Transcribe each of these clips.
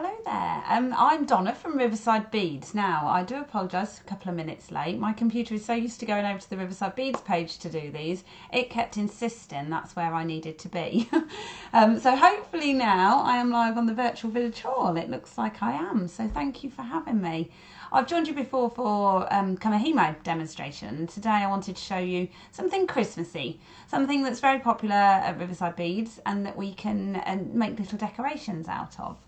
Hello there, I'm Donna from Riverside Beads. Now, I do apologise, a couple of minutes late. My computer is so used to going over to the Riverside Beads page to do these, it kept insisting that's where I needed to be. So hopefully now I am live on the virtual village hall. It looks like I am, so thank you for having me. I've joined you before for Kamahimo demonstration. Today I wanted to show you something Christmassy, something that's very popular at Riverside Beads and that we can make little decorations out of.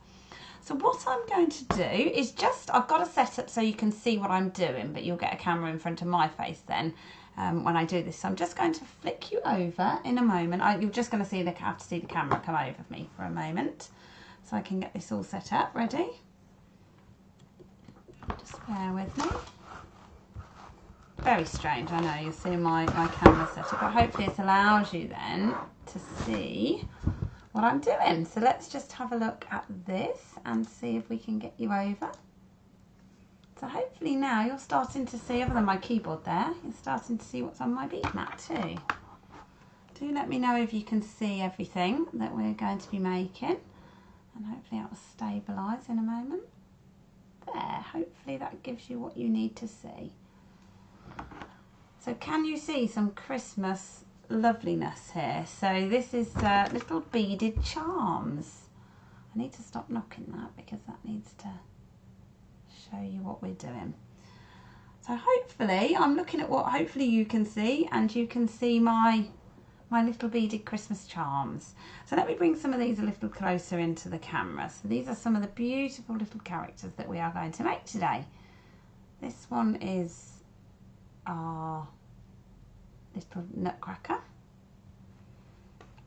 So what I'm going to do is I've got a setup so you can see what I'm doing, but you'll get a camera in front of my face then when I do this. So I'm just going to flick you over in a moment. You're just going to have to see the camera come over me for a moment so I can get this all set up. Ready? Just bear with me. Very strange, I know, you'll see my camera setup, but hopefully it allows you then to see what I'm doing. So let's just have a look at this and see if we can get you over. So hopefully now you're starting to see, other than my keyboard there, you're starting to see what's on my bead mat too. Do let me know if you can see everything that we're going to be making, and hopefully that will stabilise in a moment. There, hopefully that gives you what you need to see. So can you see some Christmas loveliness here? So this is little beaded charms. I need to stop knocking that because that needs to show you what we're doing. So hopefully I'm looking at what hopefully you can see, and you can see my little beaded Christmas charms. So let me bring some of these a little closer into the camera. So these are some of the beautiful little characters that we are going to make today. This one is our little nutcracker.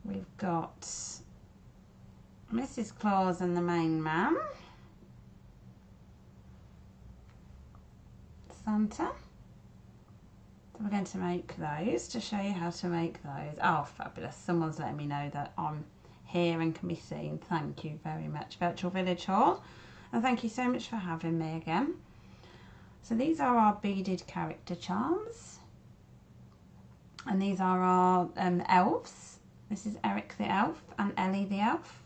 We've got Mrs. Claus and the main man, Santa. So we're going to make those to show you how to make those. Oh, fabulous. Someone's letting me know that I'm here and can be seen. Thank you very much, Virtual Village Hall. And thank you so much for having me again. So these are our beaded character charms. And these are our elves. This is Eric the elf and Ellie the elf.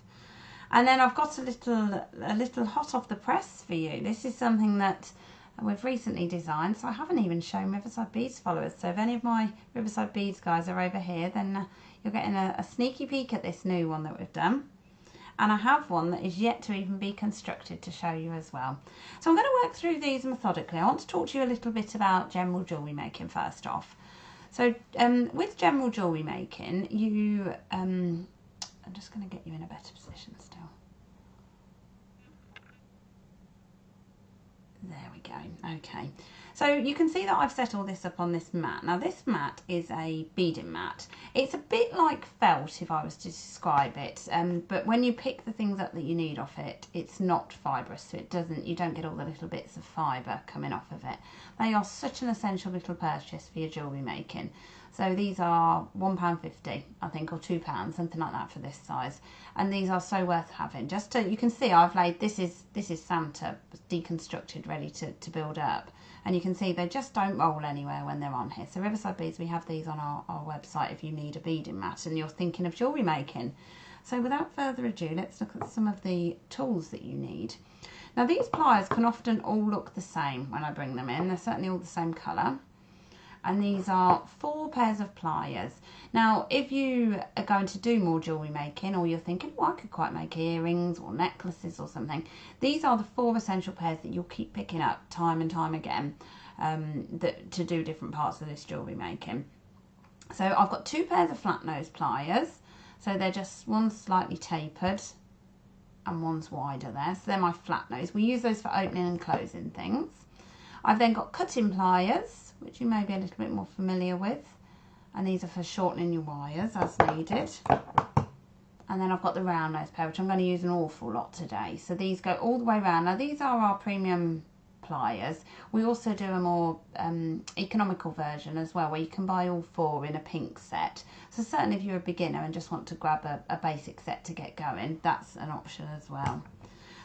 And then I've got a little hot off the press for you. This is something that we've recently designed, so I haven't even shown Riverside Beads followers. So if any of my Riverside Beads guys are over here, then you're getting a sneaky peek at this new one that we've done. And I have one that is yet to even be constructed to show you as well. So I'm going to work through these methodically. I want to talk to you a little bit about general jewellery making first off. So with general jewellery making, you, I'm just going to get you in a better position still. There we go. Okay, so you can see that I've set all this up on this mat. Now this mat is a beading mat. It's a bit like felt if I was to describe it, but when you pick the things up that you need off it, it's not fibrous, so you don't get all the little bits of fibre coming off of it. They are such an essential little purchase for your jewellery making. So these are £1.50, I think, or £2, something like that for this size. And these are so worth having. Just to, you can see I've laid, this is Santa deconstructed, ready to build up. And you can see they just don't roll anywhere when they're on here. So Riverside Beads, we have these on our website if you need a beading mat and you're thinking of jewellery making. So without further ado, let's look at some of the tools that you need. Now these pliers can often all look the same when I bring them in. They're certainly all the same colour. And these are 4 pairs of pliers. Now, if you are going to do more jewellery making, or you're thinking, well, I could quite make earrings or necklaces or something, these are the 4 essential pairs that you'll keep picking up time and time again to do different parts of this jewellery making. So I've got 2 pairs of flat nose pliers. So they're just, one's slightly tapered and one's wider there. So they're my flat nose. We use those for opening and closing things. I've then got cutting pliers, which you may be a little bit more familiar with, and these are for shortening your wires as needed. And then I've got the round nose pair, which I'm going to use an awful lot today. So these go all the way around. Now these are our premium pliers. We also do a more economical version as well, where you can buy all 4 in a pink set. So certainly if you're a beginner and just want to grab a basic set to get going, that's an option as well.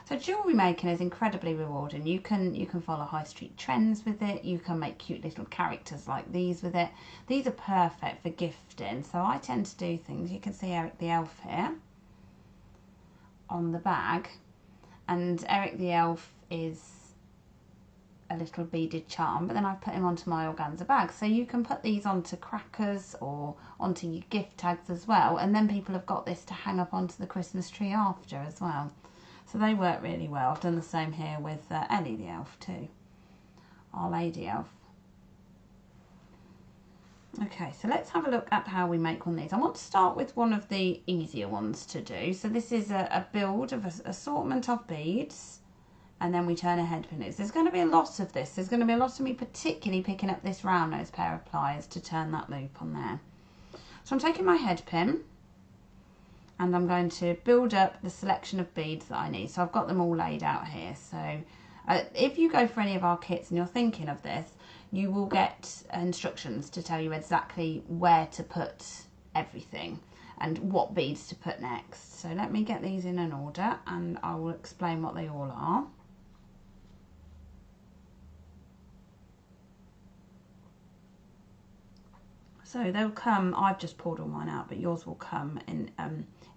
So jewellery making is incredibly rewarding. You can follow high street trends with it. You can make cute little characters like these with it. These are perfect for gifting. So I tend to do things. You can see Eric the elf here on the bag. and Eric the elf is a little beaded charm, but then I've put him onto my organza bag. So you can put these onto crackers or onto your gift tags as well, and then people have got this to hang up onto the Christmas tree after as well. So they work really well. I've done the same here with Ellie the elf too, our lady elf. Okay, so let's have a look at how we make one of these. I want to start with one of the easier ones to do. So this is a build of an assortment of beads, and then we turn a head pin loose. There's going to be a lot of this. There's going to be a lot of me particularly picking up this round nose pair of pliers to turn that loop on there. So I'm taking my head pin and I'm going to build up the selection of beads that I need. So I've got them all laid out here. So if you go for any of our kits and you're thinking of this, you will get instructions to tell you exactly where to put everything and what beads to put next. So let me get these in an order and I will explain what they all are. So they'll come, I've just pulled all mine out, but yours will come in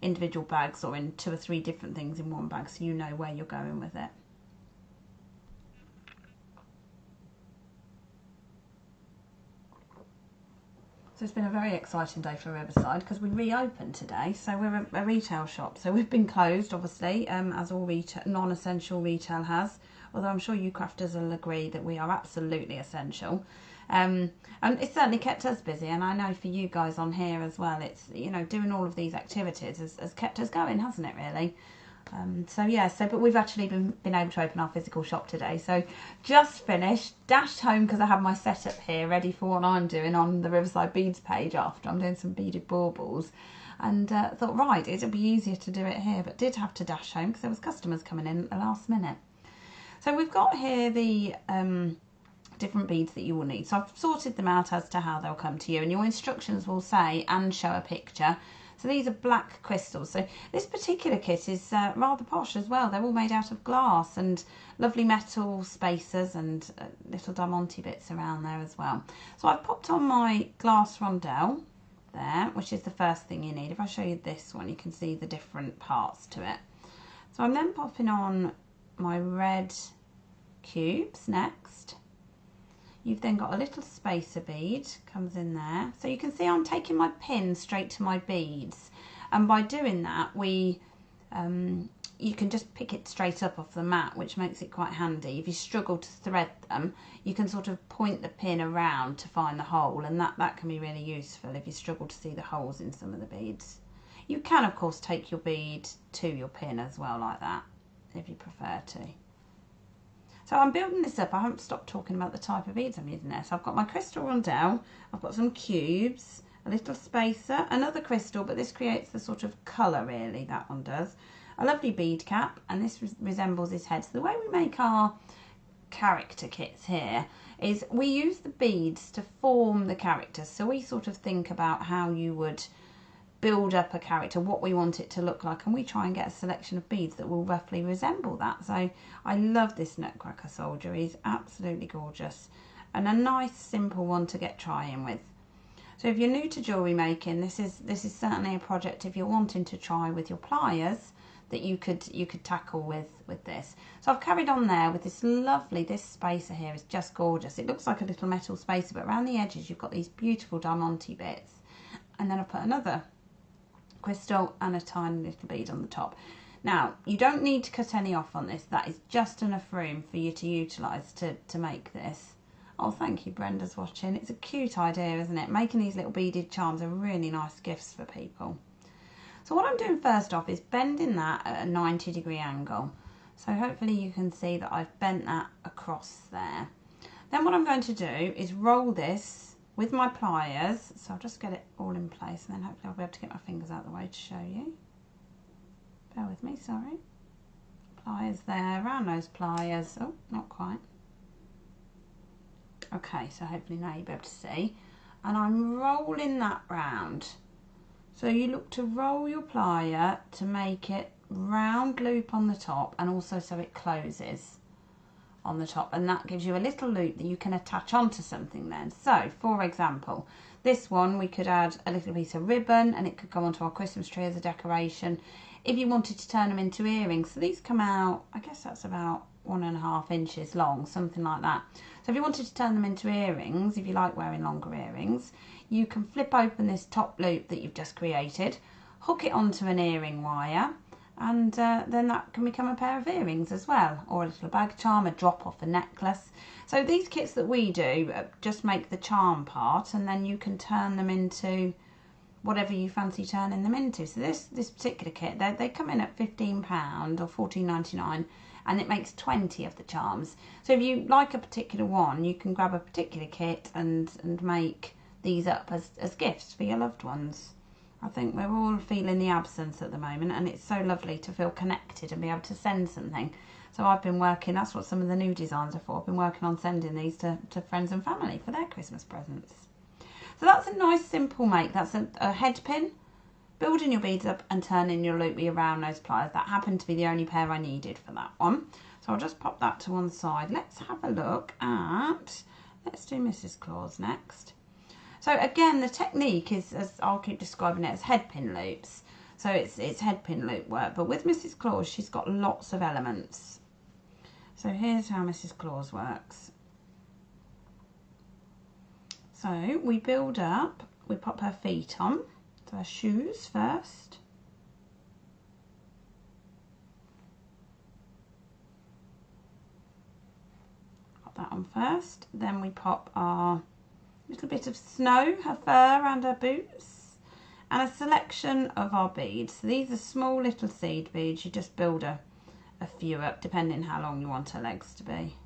individual bags or in 2 or 3 different things in one bag, so you know where you're going with it. So it's been a very exciting day for Riverside because we reopened today. So we're a retail shop. So we've been closed, obviously, as all non-essential retail has. Although I'm sure you crafters will agree that we are absolutely essential. And it's certainly kept us busy. And I know for you guys on here as well, it's, you know, doing all of these activities has kept us going, hasn't it, really? So yeah, but we've actually been able to open our physical shop today. So just finished, dashed home because I have my setup here ready for what I'm doing on the Riverside Beads page after I'm doing some beaded baubles, and thought, right, it'll be easier to do it here, but did have to dash home because there was customers coming in at the last minute. So we've got here the different beads that you will need. So I've sorted them out as to how they'll come to you, and your instructions will say and show a picture. So these are black crystals. So this particular kit is rather posh as well. They're all made out of glass and lovely metal spacers and little diamante bits around there as well. So I've popped on my glass rondelle there, which is the first thing you need. If I show you this one, you can see the different parts to it. So I'm then popping on my red cubes next. You've then got a little spacer bead, comes in there. So you can see I'm taking my pin straight to my beads. And by doing that, you can just pick it straight up off the mat, which makes it quite handy. If you struggle to thread them, you can sort of point the pin around to find the hole. And that can be really useful if you struggle to see the holes in some of the beads. You can, of course, take your bead to your pin as well, like that, if you prefer to. So I'm building this up. I haven't stopped talking about the type of beads I'm using there. So I've got my crystal rondelle, I've got some cubes, a little spacer, another crystal, but this creates the sort of colour really, that one does. A lovely bead cap, and this resembles his head. So the way we make our character kits here is we use the beads to form the characters. So we sort of think about how you would build up a character, what we want it to look like, and we try and get a selection of beads that will roughly resemble that. So I love this nutcracker soldier. He's absolutely gorgeous and a nice simple one to get trying with. So if you're new to jewellery making, this is certainly a project, if you're wanting to try with your pliers, that you could tackle with this. So I've carried on there with this lovely, this spacer here is just gorgeous. It looks like a little metal spacer, but around the edges you've got these beautiful diamante bits, and then I put another crystal and a tiny little bead on the top. Now you don't need to cut any off on this. That is just enough room for you to utilise to make this. Oh, thank you, Brenda's watching. It's a cute idea, isn't it? Making these little beaded charms are really nice gifts for people. So what I'm doing first off is bending that at a 90-degree angle. So hopefully you can see that I've bent that across there. Then what I'm going to do is roll this with my pliers, so I'll just get it all in place, and then hopefully I'll be able to get my fingers out of the way to show you. Bear with me, sorry. Pliers there, round nose pliers. Oh, not quite. Okay, so hopefully now you'll be able to see. And I'm rolling that round. So you look to roll your plier to make it round loop on the top, and also so it closes on the top, and that gives you a little loop that you can attach onto something then. So for example, this one we could add a little piece of ribbon and it could go onto our Christmas tree as a decoration. if you wanted to turn them into earrings. So these come out, I guess that's about 1.5 inches long, something like that. So if you wanted to turn them into earrings, if you like wearing longer earrings, you can flip open this top loop that you've just created, hook it onto an earring wire, and then that can become a pair of earrings as well, or a little bag charm, a drop off a necklace. So these kits that we do just make the charm part, and then you can turn them into whatever you fancy turning them into. So this particular kit, they come in at £15 or $14.99, and it makes 20 of the charms. So if you like a particular one, you can grab a particular kit and make these up as gifts for your loved ones. I think we're all feeling the absence at the moment, and it's so lovely to feel connected and be able to send something. So I've been working, that's what some of the new designs are for, I've been working on sending these to friends and family for their Christmas presents. So that's a nice simple make. That's a head pin, building your beads up and turning your loop around those pliers. That happened to be the only pair I needed for that one. So I'll just pop that to one side. Let's have a look at, let's do Mrs. Claus next. So again, the technique is, as I'll keep describing it, as head pin loops. So it's head pin loop work. But with Mrs. Claus, she's got lots of elements. So here's how Mrs. Claus works. So we build up, we pop her feet on, so her shoes first. Pop that on first, then we pop our little bit of snow, her fur and her boots, and a selection of our beads. So these are small little seed beads, you just build a few up depending how long you want her legs to be.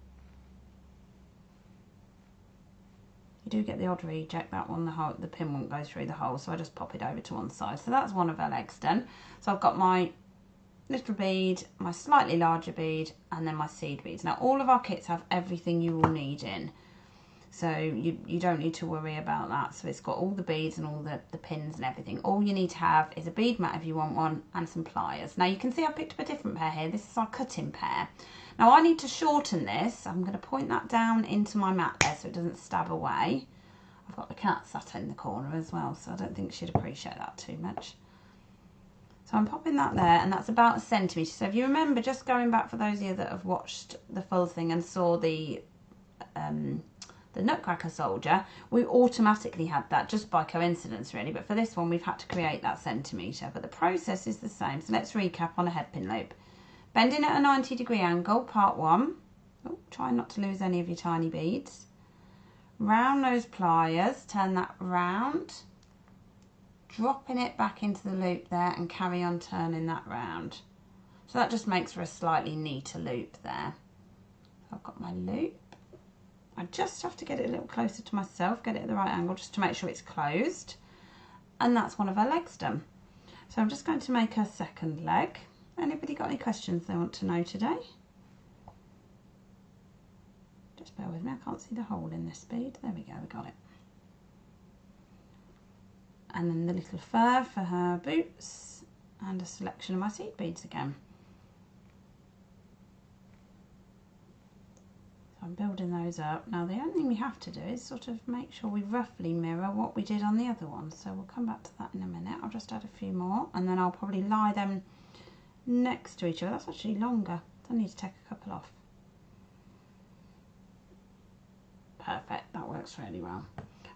You do get the odd reject, that one, the pin won't go through the hole, so I just pop it over to one side. So that's one of her legs done. So I've got my little bead, my slightly larger bead, and then my seed beads. Now all of our kits have everything you will need in, so you don't need to worry about that. So it's got all the beads and all the pins and everything. All you need to have is a bead mat if you want one, and some pliers. Now you can see I picked up a different pair here. This is our cutting pair. Now I need to shorten this. I'm going to point that down into my mat there so it doesn't stab away. I've got the cat sat in the corner as well, so I don't think she'd appreciate that too much. So I'm popping that there, and that's about 1 centimetre. So if you remember, just going back for those of you that have watched the full thing and saw the nutcracker soldier, we automatically had that just by coincidence really, but for this one we've had to create that centimetre. But the process is the same. So let's recap on a head pin loop. Bending at a 90-degree angle, part 1. Oh, try not to lose any of your tiny beads. Round those pliers, turn that round, dropping it back into the loop there, and carry on turning that round. So that just makes for a slightly neater loop there. I've got my loop. I just have to get it a little closer to myself, get it at the right angle just to make sure it's closed. And that's one of her legs done. So I'm just going to make her second leg. Anybody got any questions they want to know today? Just bear with me, I can't see the hole in this bead. There we go, we got it. And then the little fur for her boots, and a selection of my seed beads again. So I'm building those up. Now the only thing we have to do is sort of make sure we roughly mirror what we did on the other one. So we'll come back to that in a minute. I'll just add a few more, and then I'll probably lie them next to each other. That's actually longer, so I need to take a couple off. Perfect, that works really well.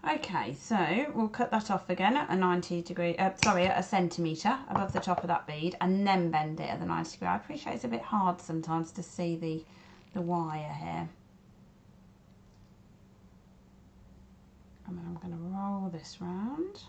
Okay, so we'll cut that off again at a 90-degree, at a centimetre above the top of that bead, and then bend it at the 90-degree. I appreciate it's a bit hard sometimes to see the wire here. And then I'm going to roll this round.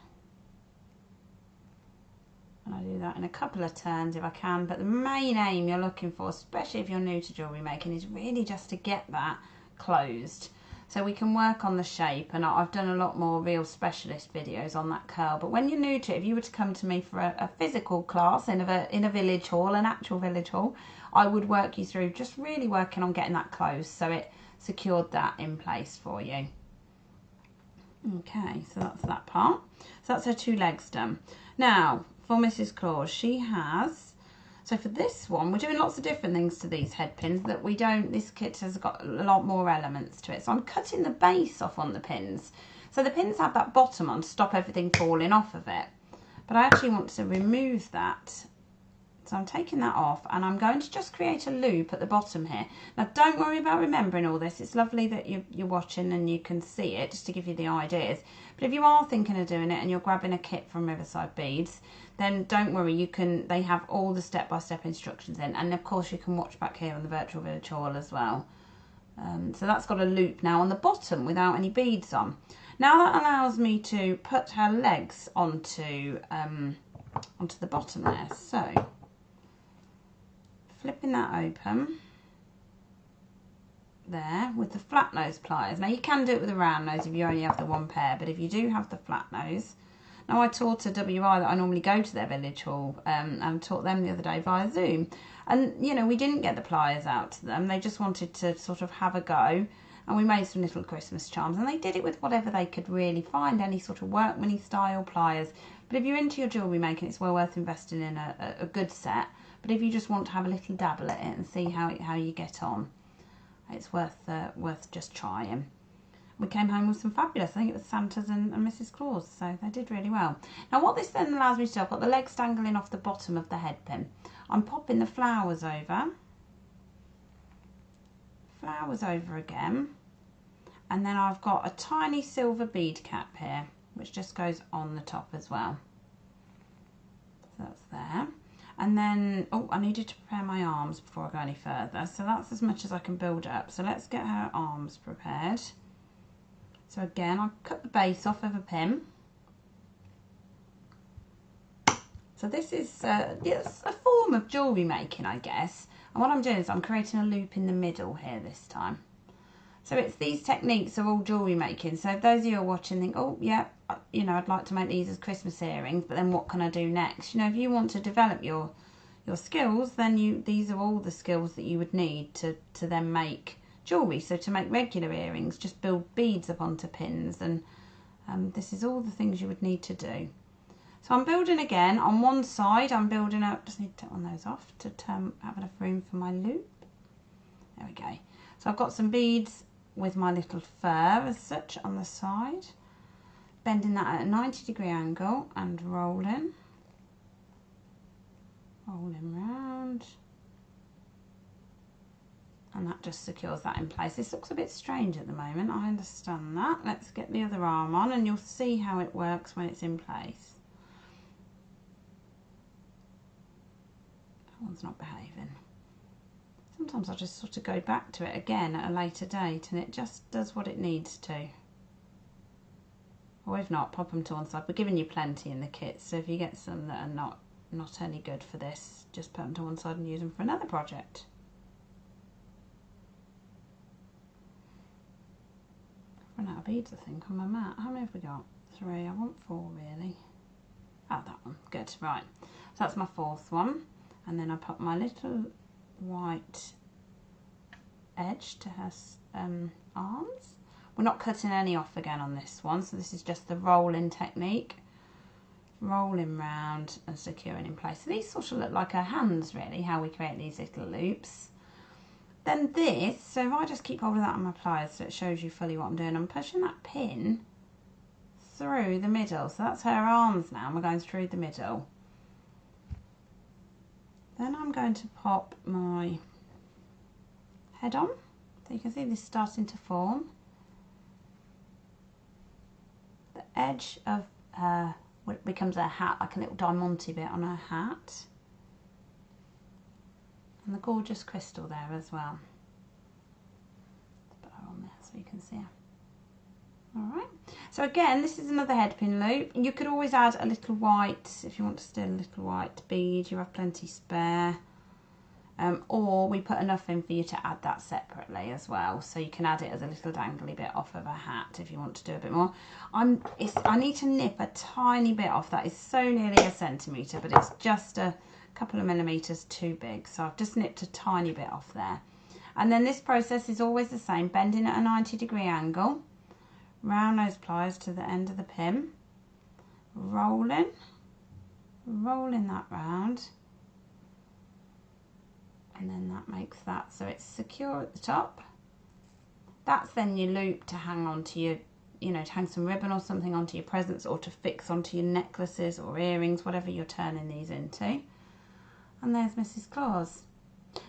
And I do that in a couple of turns if I can, but the main aim you're looking for, especially if you're new to jewellery making, is really just to get that closed. So we can work on the shape, and I've done a lot more real specialist videos on that curl. But when you're new to it, if you were to come to me for a physical class in a village hall, an actual village hall, I would work you through just really working on getting that closed so it secured that in place for you. Okay, so that's that part. So that's her 2 legs done. Now, for Mrs. Claus, she has... So for this one, we're doing lots of different things to these head pins that we don't, this kit has got a lot more elements to it. So I'm cutting the base off on the pins. So the pins have that bottom on to stop everything falling off of it. But I actually want to remove that So I'm taking that off and I'm going to just create a loop at the bottom here. Now don't worry about remembering all this. It's lovely that you're watching and you can see it just to give you the ideas. But if you are thinking of doing it and you're grabbing a kit from Riverside Beads, then don't worry, they have all the step-by-step instructions in, and of course you can watch back here on the virtual village haul as well. So that's got a loop now on the bottom without any beads on. Now that allows me to put her legs onto the bottom there. So flipping that open there with the flat nose pliers. Now you can do it with a round nose if you only have the one pair, but if you do have the flat nose. Now I taught a WI that I normally go to their village hall and taught them the other day via Zoom. And, you know, we didn't get the pliers out to them. They just wanted to sort of have a go. And we made some little Christmas charms. And they did it with whatever they could really find, any sort of workman-y style pliers. But if you're into your jewellery making, it's well worth investing in a good set. But if you just want to have a little dabble at it and see how you get on, it's worth just trying. We came home with some fabulous, I think it was Santa's and Mrs. Claus, so they did really well. Now what this then allows me to do, I've got the legs dangling off the bottom of the head pin. I'm popping the flowers over again, and then I've got a tiny silver bead cap here, which just goes on the top as well. So that's there. And then, oh, I needed to prepare my arms before I go any further, so that's as much as I can build up. So let's get her arms prepared. So again, I'll cut the base off of a pin. So this is it's a form of jewellery making, I guess. And what I'm doing is I'm creating a loop in the middle here this time. So it's these techniques are all jewellery making. So if those of you who are watching think, oh yeah, you know, I'd like to make these as Christmas earrings, but then what can I do next? You know, if you want to develop your skills, then these are all the skills that you would need to then make jewellery. So to make regular earrings, just build beads up onto pins, and this is all the things you would need to do. So I'm building again on one side. I'm building up, just need to take one of those off to have enough room for my loop. There we go. So I've got some beads with my little fur as such on the side, bending that at a 90-degree angle and rolling round. And that just secures that in place. This looks a bit strange at the moment, I understand that. Let's get the other arm on and you'll see how it works when it's in place. That one's not behaving. Sometimes I just sort of go back to it again at a later date and it just does what it needs to. Or if not, pop them to one side. We're giving you plenty in the kit, so if you get some that are not any good for this, just put them to one side and use them for another project. I've run out of beads, I think, on my mat. How many have we got? 3. I want 4 really. Oh, that one. Good. Right. So that's my 4th one. And then I put my little white edge to her arms. We're not cutting any off again on this one, so this is just the rolling technique. Rolling round and securing in place. So these sort of look like her hands, really, how we create these little loops. Then this, so if I just keep hold of that on my pliers so it shows you fully what I'm doing, I'm pushing that pin through the middle. So that's her arms now, and we're going through the middle. Then I'm going to pop my head on. So you can see this starting to form. The edge of what becomes her hat, like a little diamante bit on her hat. And the gorgeous crystal there as well. Let's put her on there so you can see her. Alright, so again, this is another head pin loop. You could always add a little white, if you want to steal a little white bead, you have plenty spare. Or we put enough in for you to add that separately as well. So you can add it as a little dangly bit off of a hat if you want to do a bit more. I need to nip a tiny bit off. That is so nearly a centimetre, but it's just a couple of millimetres too big. So I've just nipped a tiny bit off there. And then this process is always the same, bending at a 90-degree angle. Round those pliers to the end of the pin. Rolling that round. And then that makes that so it's secure at the top. That's then your loop to hang onto your, you know, to hang some ribbon or something onto your presents or to fix onto your necklaces or earrings, whatever you're turning these into. And there's Mrs. Claus.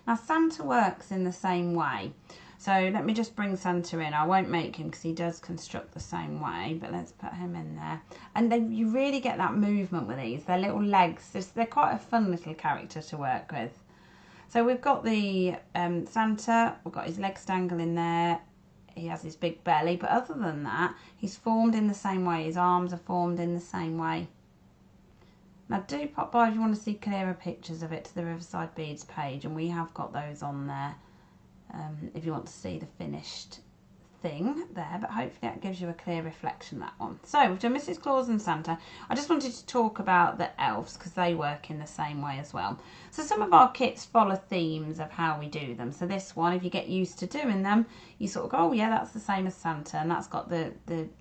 Now Santa works in the same way. So let me just bring Santa in. I won't make him because he does construct the same way, but let's put him in there. And you really get that movement with these. Their little legs, they're quite a fun little character to work with. So we've got the Santa, we've got his legs dangling there. He has his big belly, but other than that, he's formed in the same way. His arms are formed in the same way. Now do pop by if you want to see clearer pictures of it to the Riverside Beads page, and we have got those on there if you want to see the finished thing there, but hopefully that gives you a clear reflection, that one. So we've done Mrs. Claus and Santa. I just wanted to talk about the elves because they work in the same way as well. So some of our kits follow themes of how we do them. So this one, if you get used to doing them, you sort of go, oh yeah, that's the same as Santa, and that's got the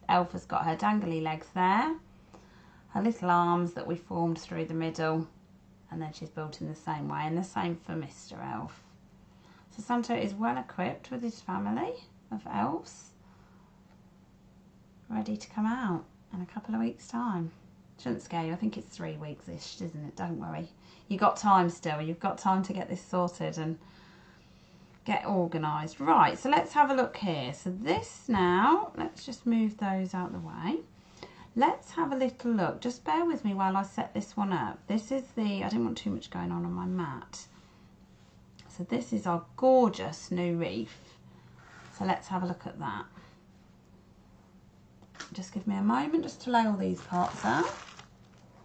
elf has got her dangly legs there, her little arms that we formed through the middle, and then she's built in the same way, and the same for Mr. Elf. So Santa is well equipped with his family of elves, ready to come out in a couple of weeks' time. Shouldn't scare you. I think it's 3 weeks-ish, isn't it? Don't worry. You've got time still. You've got time to get this sorted and get organised. Right, so let's have a look here. So this now, let's just move those out of the way. Let's have a little look. Just bear with me while I set this one up. This is the, I didn't want too much going on my mat. So this is our gorgeous new wreath. So let's have a look at that. Just give me a moment just to lay all these parts out.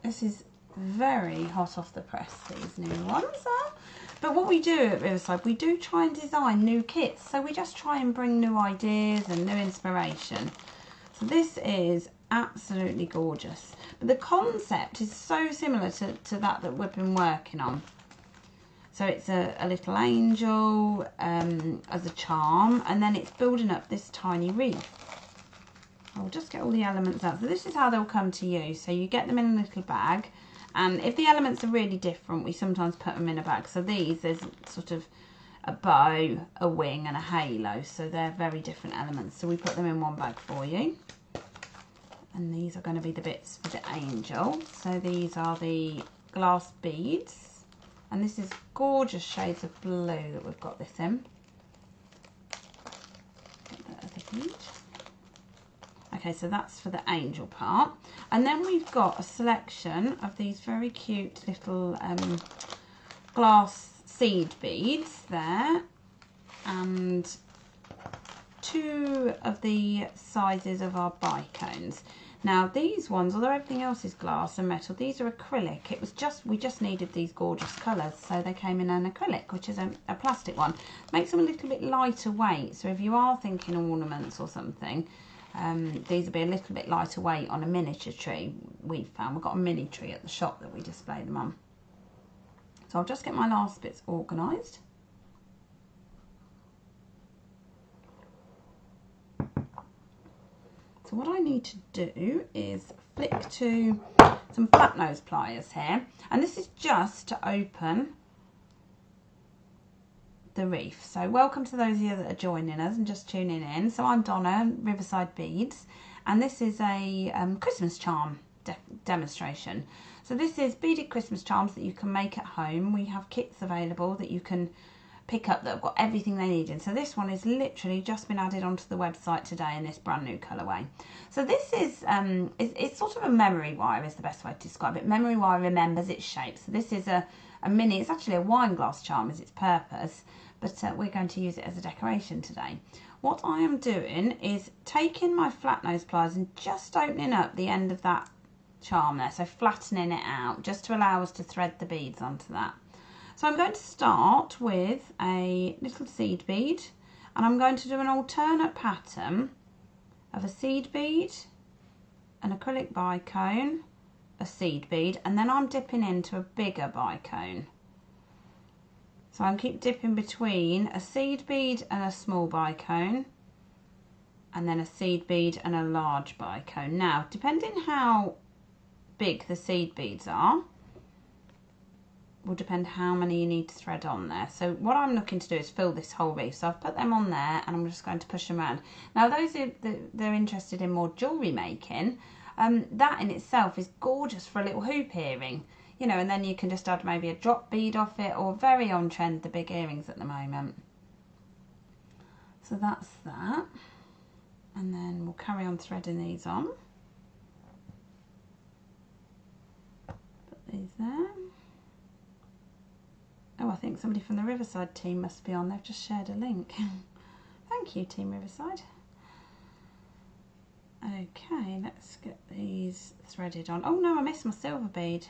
This is very hot off the press, these new ones are. But what we do at Riverside, we do try and design new kits. So we just try and bring new ideas and new inspiration. So this is absolutely gorgeous. But the concept is so similar to that we've been working on. So it's a little angel as a charm, and then it's building up this tiny wreath. I'll just get all the elements out. So this is how they'll come to you. So you get them in a little bag, and if the elements are really different, we sometimes put them in a bag. So there's sort of a bow, a wing, and a halo. So they're very different elements. So we put them in one bag for you. And these are going to be the bits for the angel. So these are the glass beads. And this is gorgeous shades of blue that we've got this in. Get that other bead. Okay, so that's for the angel part. And then we've got a selection of these very cute little glass seed beads there. And 2 of the sizes of our bicones. Now these ones, although everything else is glass and metal, these are acrylic. We just needed these gorgeous colours, so they came in an acrylic, which is a plastic one. Makes them a little bit lighter weight, so if you are thinking ornaments or something, these will be a little bit lighter weight on a miniature tree. We've found we've got a mini tree at the shop that we display them on. So I'll just get my last bits organised. So what I need to do is flick to some flat nose pliers here, and this is just to open the wreath. So welcome to those of you that are joining us and just tuning in. So I'm Donna, Riverside Beads, and this is a Christmas charm demonstration. So this is beaded Christmas charms that you can make at home. We have kits available that you can pick up that have got everything they need in. So this one is literally just been added onto the website today in this brand new colourway. So this is it's sort of a memory wire is the best way to describe it. Memory wire remembers its shape. So this is a mini, it's actually a wine glass charm is its purpose, but we're going to use it as a decoration today. What I am doing is taking my flat nose pliers and just opening up the end of that charm there, so flattening it out just to allow us to thread the beads onto that. So I'm going to start with a little seed bead, and I'm going to do an alternate pattern of a seed bead, an acrylic bicone, a seed bead, and then I'm dipping into a bigger bicone. So I keep dipping between a seed bead and a small bicone, and then a seed bead and a large bicone. Now, depending how big the seed beads are, will depend how many you need to thread on there. So what I'm looking to do is fill this whole wreath. So I've put them on there and I'm just going to push them around. Now those they're interested in more jewellery making, that in itself is gorgeous for a little hoop earring. you know, and then you can just add maybe a drop bead off it, or very on trend, the big earrings at the moment. So that's that. And then we'll carry on threading these on. Put these there. Oh, I think somebody from the Riverside team must be on. They've just shared a link. Thank you, Team Riverside. Okay, let's get these threaded on. Oh no, I missed my silver bead.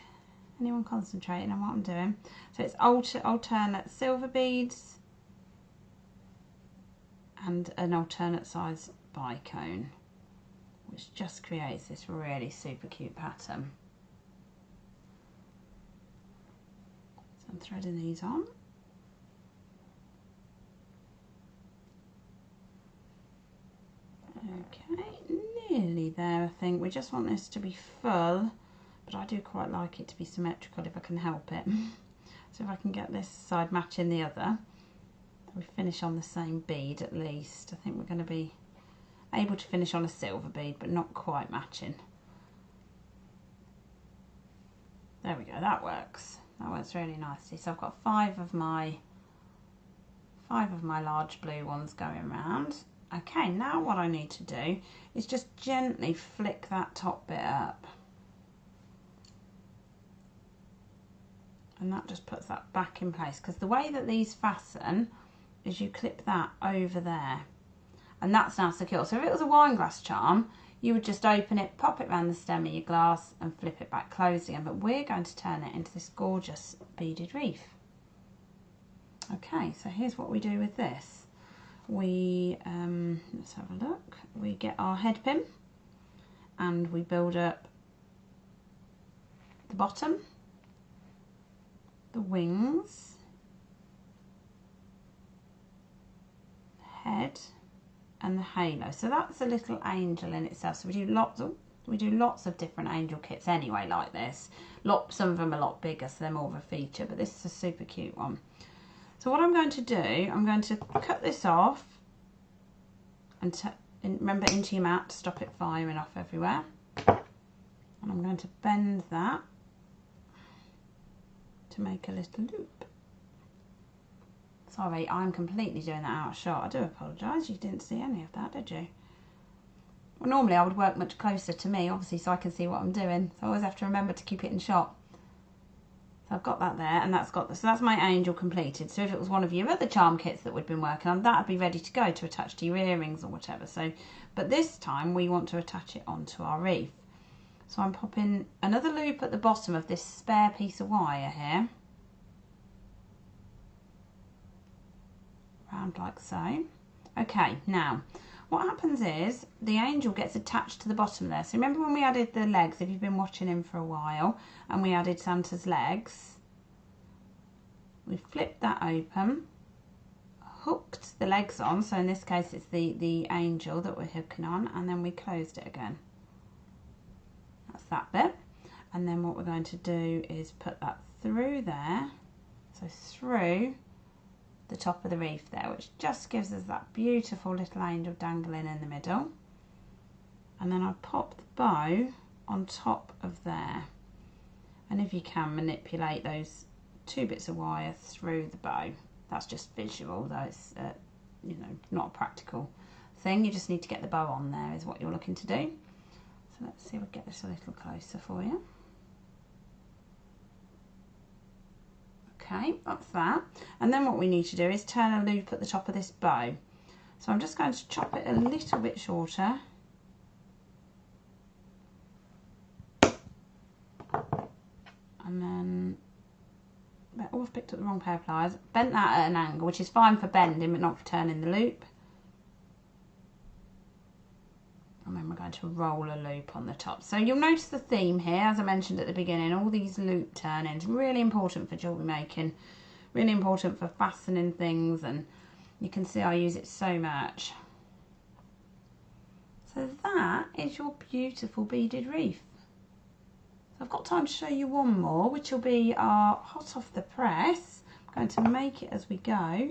Anyone concentrating on what I'm doing? So it's alternate silver beads and an alternate size bicone, which just creates this really super cute pattern. So I'm threading these on. Okay, nearly there I think. We just want this to be full, but I do quite like it to be symmetrical if I can help it. So if I can get this side matching the other, we finish on the same bead at least. I think we're going to be able to finish on a silver bead, but not quite matching. There we go, that works. That works really nicely. So I've got five of my large blue ones going around. Okay, now what I need to do is just gently flick that top bit up. And that just puts that back in place, because the way that these fasten is you clip that over there. And that's now secure. So if it was a wine glass charm, you would just open it, pop it around the stem of your glass and flip it back closed again. But we're going to turn it into this gorgeous beaded wreath. Okay, so here's what we do with this. We, let's have a look, we get our head pin and we build up the bottom, the wings, the head and the halo. So that's a little angel in itself. So we do lots of different angel kits anyway like this. Some of them are a lot bigger, so they're more of a feature, but this is a super cute one. So what I'm going to do, I'm going to cut this off and remember, into your mat to stop it firing off everywhere. And I'm going to bend that to make a little loop. Sorry, I'm completely doing that out of shot. I do apologise, you didn't see any of that, did you? Well, normally I would work much closer to me, obviously, so I can see what I'm doing. So I always have to remember to keep it in shot. So I've got that there, and that's got this. So that's my angel completed. So if it was one of your other charm kits that we've been working on, that would be ready to go to attach to your earrings or whatever. So, but this time we want to attach it onto our wreath. So I'm popping another loop at the bottom of this spare piece of wire here, round like so. Okay, now what happens is the angel gets attached to the bottom there. So remember when we added the legs, if you've been watching him for a while, and we added Santa's legs, we flipped that open, hooked the legs on, so in this case it's the angel that we're hooking on, and then we closed it again. That's that bit. And then what we're going to do is put that through there, so through the top of the wreath there, which just gives us that beautiful little angel dangling in the middle. And then I pop the bow on top of there, and if you can, manipulate those two bits of wire through the bow. That's just visual, though it's you know, not a practical thing. You just need to get the bow on there is what you're looking to do. So let's see if we get this a little closer for you. Okay, that's that. And then what we need to do is turn a loop at the top of this bow. So I'm just going to chop it a little bit shorter. And then, oh, I've picked up the wrong pair of pliers. Bent that at an angle, which is fine for bending, but not for turning the loop. And then we're going to roll a loop on the top. So you'll notice the theme here, as I mentioned at the beginning, all these loop turn-ins, really important for jewellery making, really important for fastening things, and you can see I use it so much. So that is your beautiful beaded wreath. So I've got time to show you one more, which will be our hot off the press. I'm going to make it as we go.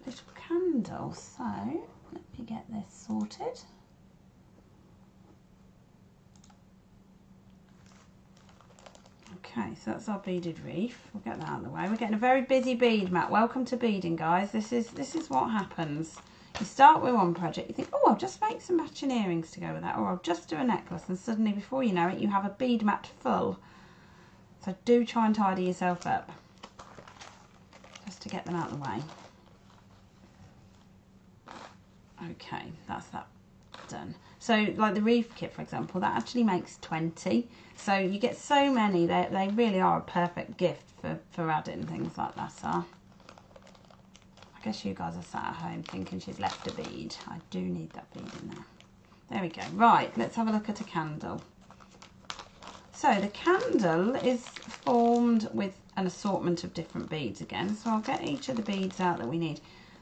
Little candle, so let me get this sorted. Okay, so that's our beaded wreath. We'll get that out of the way. We're getting a very busy bead mat. Welcome to beading, guys. This is what happens. You start with one project, you think, oh, I'll just make some matching earrings to go with that, or I'll just do a necklace, and suddenly, before you know it, you have a bead mat full. So do try and tidy yourself up, just to get them out of the way. Okay, that's that done. So like the wreath kit, for example, that actually makes 20. So you get so many, they really are a perfect gift for adding things like that. So I guess you guys are sat at home thinking she's left a bead. I do need that bead in there. There we go. Right, let's have a look at a candle. So the candle is formed with an assortment of different beads again. So I'll get each of the beads out that we need.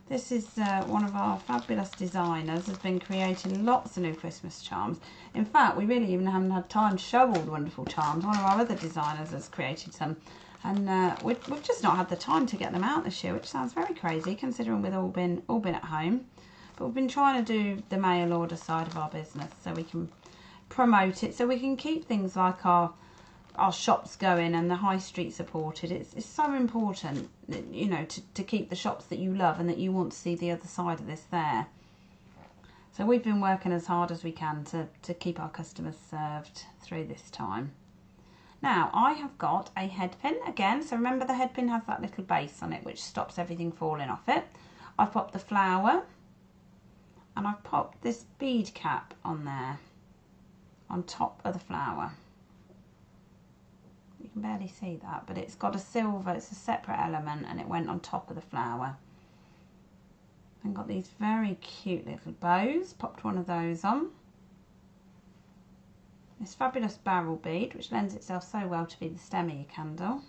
This is one of our fabulous designers has been creating lots of new Christmas charms. In fact, we really even haven't had time to show all the wonderful charms. One of our other designers has created some, and we've just not had the time to get them out this year, which sounds very crazy considering we've all been at home. But we've been trying to do the mail order side of our business so we can promote it, so we can keep things like our shops going and the high street supported. It's so important, you know, to keep the shops that you love and that you want to see the other side of this there. So we've been working as hard as we can to keep our customers served through this time. Now I have got a head pin again, so remember the head pin has that little base on it which stops everything falling off it. I've popped the flower and I've popped this bead cap on there, on top of the flower. You can barely see that, but it's got a silver, it's a separate element, and it went on top of the flower. And got these very cute little bows, popped one of those on. This fabulous barrel bead, which lends itself so well to be the stem of your candle.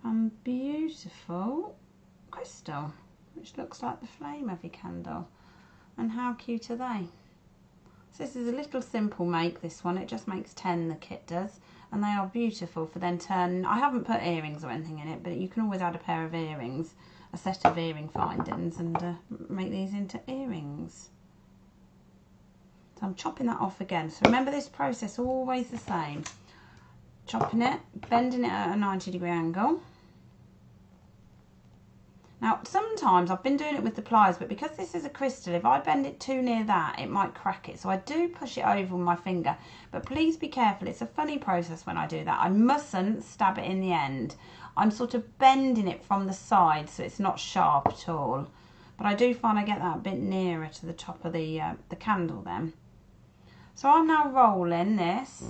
And beautiful crystal, which looks like the flame of your candle. And how cute are they? So this is a little simple make, this one. It just makes 10, the kit does. And they are beautiful for then turning. I haven't put earrings or anything in it, but you can always add a pair of earrings, a set of earring findings, and make these into earrings. So I'm chopping that off again. So remember this process, always the same. Chopping it, bending it at a 90-degree angle. Now, sometimes I've been doing it with the pliers, but because this is a crystal, if I bend it too near that, it might crack it. So I do push it over with my finger, but please be careful. It's a funny process when I do that. I mustn't stab it in the end. I'm sort of bending it from the side so it's not sharp at all. But I do find I get that a bit nearer to the top of the candle then. So I'm now rolling this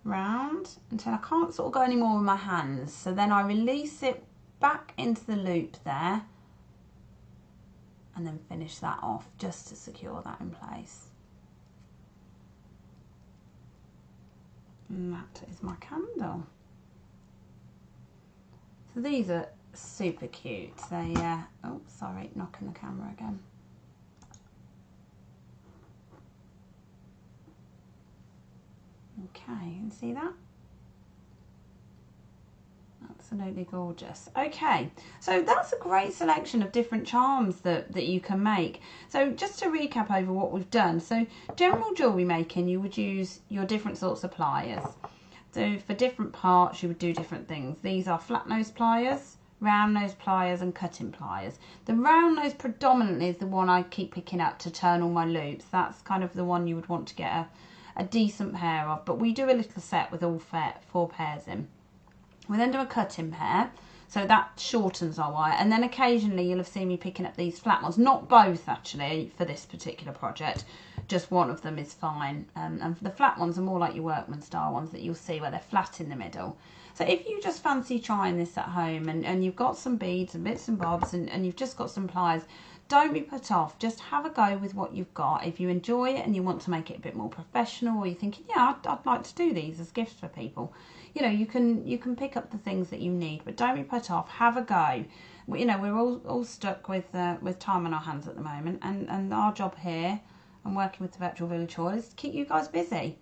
round until I can't sort of go any more with my hands. So then I release it back into the loop there and then finish that off just to secure that in place. And that is my candle. So these are super cute. They oh sorry, knocking the camera again. Okay, you can see that? Absolutely gorgeous. Okay, so that's a great selection of different charms that you can make. So just to recap over what we've done. So general jewellery making, you would use your different sorts of pliers. So for different parts you would do different things. These are flat nose pliers, round nose pliers and cutting pliers. The round nose predominantly is the one I keep picking up to turn all my loops. That's kind of the one you would want to get a decent pair of, but we do a little set with all 4 pairs in. We then do a cutting pair, so that shortens our wire, and then occasionally you'll have seen me picking up these flat ones, not both actually for this particular project, just one of them is fine, and the flat ones are more like your workman style ones that you'll see where they're flat in the middle. So if you just fancy trying this at home and you've got some beads and bits and bobs and you've just got some pliers, don't be put off, just have a go with what you've got. If you enjoy it and you want to make it a bit more professional, or you're thinking, yeah, I'd like to do these as gifts for people, you know, you can pick up the things that you need, but don't be put off, have a go. You know, we're all stuck with time on our hands at the moment, and our job here and working with the Virtual Village Hall is to keep you guys busy,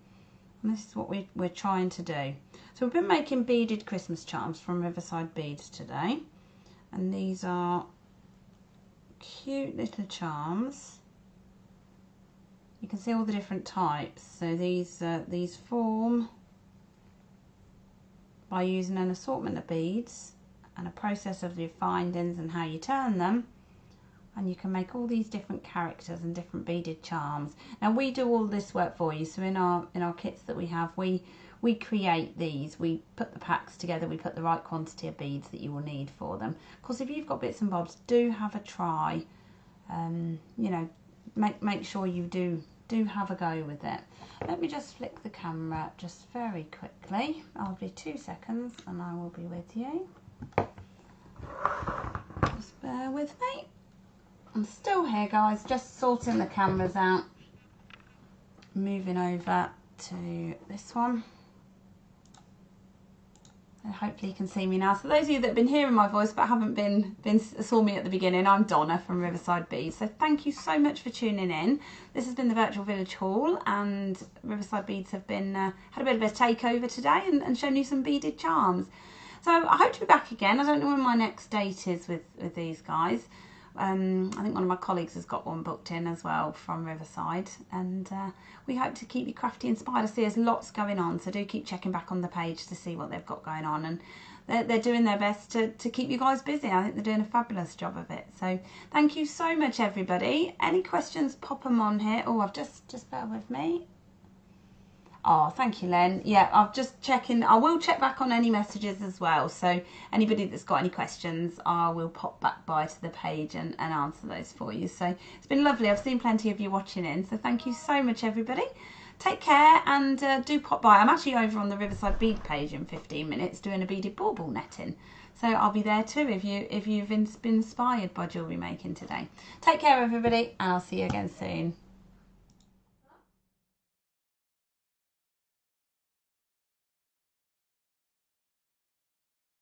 and this is what we're trying to do. So we've been making beaded Christmas charms from Riverside Beads today, and these are cute little charms. You can see all the different types. So these form by using an assortment of beads and a process of your findings and how you turn them, and you can make all these different characters and different beaded charms. Now we do all this work for you, so in our kits that we have, we create these, we put the packs together, we put the right quantity of beads that you will need for them. Of course, if you've got bits and bobs, do have a try. You know, make sure you do have a go with it. Let me just flick the camera just very quickly. I'll be 2 seconds and I will be with you. Just bear with me. I'm still here, guys, just sorting the cameras out. Moving over to this one. And hopefully you can see me now. So those of you that have been hearing my voice but haven't saw me at the beginning, I'm Donna from Riverside Beads. So thank you so much for tuning in. This has been the Virtual Village Haul, and Riverside Beads have been had a bit of a takeover today and shown you some beaded charms. So I hope to be back again. I don't know when my next date is with these guys. I think one of my colleagues has got one booked in as well from Riverside, and we hope to keep you crafty inspired. I see there's lots going on, so do keep checking back on the page to see what they've got going on, and they're doing their best to keep you guys busy. I think they're doing a fabulous job of it. So thank you so much, everybody. Any questions, pop them on here. Oh, I've just bear with me. Oh, thank you, Len. Yeah, I'm just checking. I will check back on any messages as well. So anybody that's got any questions, I will pop back by to the page and answer those for you. So it's been lovely. I've seen plenty of you watching in. So thank you so much, everybody. Take care, and do pop by. I'm actually over on the Riverside Bead page in 15 minutes doing a beaded bauble netting. So I'll be there too if you've been inspired by jewellery making today. Take care, everybody, and I'll see you again soon.